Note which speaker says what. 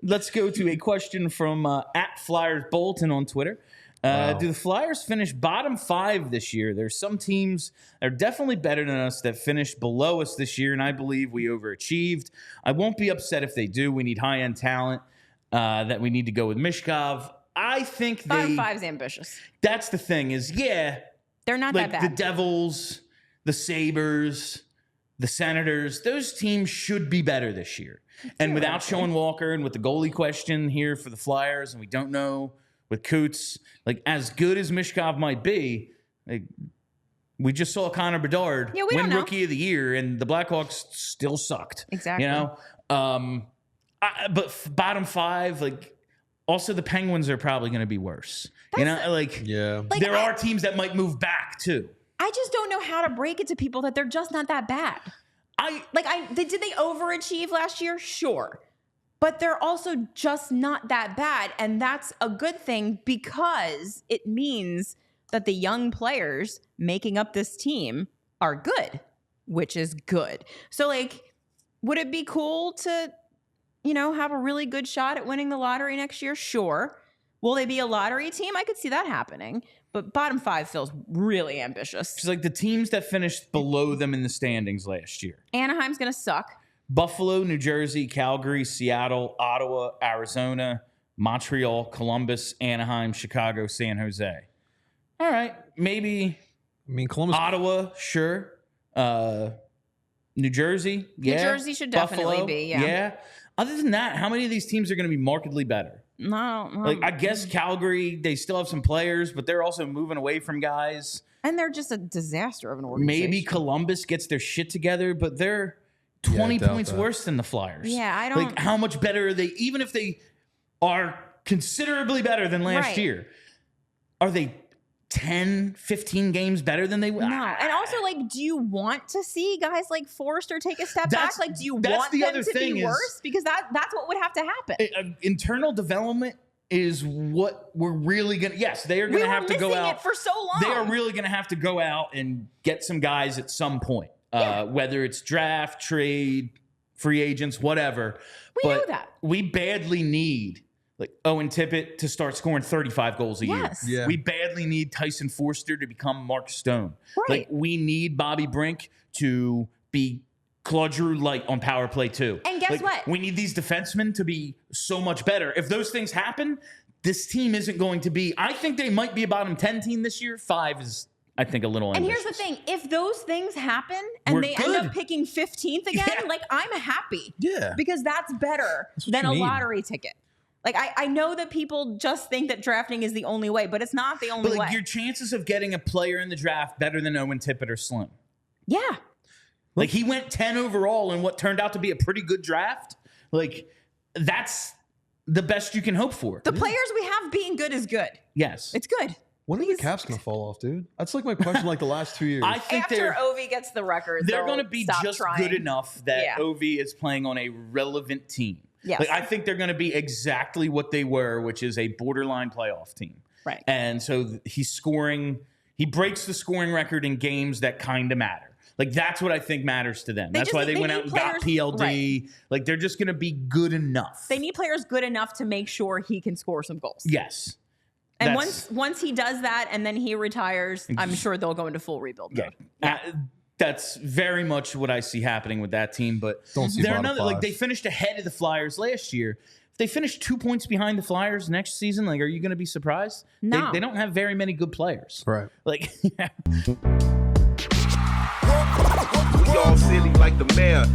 Speaker 1: Let's go to a question from at Flyers Bolton on Twitter. Do the Flyers finish bottom 5 this year? There's some teams that are definitely better than us that finished below us this year, and I believe we overachieved. I won't be upset if they do. We need high-end talent that we need to go with Mishkov. I think
Speaker 2: bottom 5's ambitious.
Speaker 1: That's the thing is,
Speaker 2: they're not
Speaker 1: like
Speaker 2: that bad.
Speaker 1: The Devils, the Sabres, the Senators, those teams should be better this year. And without Sean Walker and with the goalie question here for the Flyers, and we don't know with Coots, like as good as Mishkov might be, like we just saw Connor Bedard win Rookie of the Year, and the Blackhawks still sucked.
Speaker 2: Exactly.
Speaker 1: You know, but bottom 5, like also the Penguins are probably going to be worse. There are teams that might move back too.
Speaker 2: I just don't know how to break it to people that they're just not that bad. Did they overachieve last year? Sure. But they're also just not that bad. And that's a good thing because it means that the young players making up this team are good, which is good. So, would it be cool to, have a really good shot at winning the lottery next year? Sure. Will they be a lottery team? I could see that happening. But bottom 5 feels really ambitious.
Speaker 1: It's like the teams that finished below them in the standings last year.
Speaker 2: Anaheim's going to suck.
Speaker 1: Buffalo, New Jersey, Calgary, Seattle, Ottawa, Arizona, Montreal, Columbus, Anaheim, Chicago, San Jose. All right. Maybe
Speaker 3: Columbus.
Speaker 1: Ottawa, sure. New Jersey, yeah.
Speaker 2: New Jersey should definitely be,
Speaker 1: yeah. Other than that, how many of these teams are going to be markedly better?
Speaker 2: No.
Speaker 1: I guess Calgary, they still have some players, but they're also moving away from guys.
Speaker 2: And they're just a disaster of an organization.
Speaker 1: Maybe Columbus gets their shit together, but they're 20 points worse than the Flyers.
Speaker 2: Yeah, I don't...
Speaker 1: how much better are they? Even if they are considerably better than last year, are they 10, 15 games better than they were?
Speaker 2: No. And also, do you want to see guys like Forrester take a step back? Do you want them to be worse? Because that's what would have to happen.
Speaker 1: Internal development is what we're really going to... Yes, they are going to have to go out...
Speaker 2: We were missing it for so long.
Speaker 1: They are really going to have to go out and get some guys at some point. Whether it's draft, trade, free agents, whatever.
Speaker 2: We know that.
Speaker 1: We badly need Owen Tippett to start scoring 35 goals a year.
Speaker 3: Yeah.
Speaker 1: We badly need Tyson Forster to become Mark Stone.
Speaker 2: Right.
Speaker 1: We need Bobby Brink to be Claude Giroux light on power play too.
Speaker 2: And guess what?
Speaker 1: We need these defensemen to be so much better. If those things happen, this team isn't going to be... I think they might be a bottom 10 team this year. 5 is... I think a little ambitious.
Speaker 2: And here's the thing. If those things happen and they end up picking 15th again, I'm happy.
Speaker 3: Yeah.
Speaker 2: Because that's better than a lottery ticket. I know that people just think that drafting is the only way, but it's not the only way.
Speaker 1: Your chances of getting a player in the draft better than Owen Tippett are slim.
Speaker 2: Yeah.
Speaker 1: He went 10 overall in what turned out to be a pretty good draft. That's the best you can hope for.
Speaker 2: The players we have being good is good.
Speaker 1: Yes.
Speaker 2: It's good.
Speaker 3: When are the Caps going to fall off, dude? That's my question the last 2 years.
Speaker 1: I think
Speaker 2: after Ovi gets the record,
Speaker 1: they're going to be just good enough that Ovi is playing on a relevant team.
Speaker 2: Yes.
Speaker 1: I think they're going to be exactly what they were, which is a borderline playoff team.
Speaker 2: Right.
Speaker 1: And so he's scoring. He breaks the scoring record in games that kind of matter. That's what I think matters to them. That's why they went out and got PLD.
Speaker 2: Right.
Speaker 1: They're just going to be good enough.
Speaker 2: They need players good enough to make sure he can score some goals.
Speaker 1: Yes.
Speaker 2: And once he does that and then he retires, I'm sure they'll go into full rebuild mode.
Speaker 1: Yeah. That's very much what I see happening with that team. But they're another, they finished ahead of the Flyers last year. If they finish 2 points behind the Flyers next season, are you going to be surprised?
Speaker 2: No.
Speaker 1: They don't have very many good players.
Speaker 3: Right.
Speaker 4: We all silly like the mayor.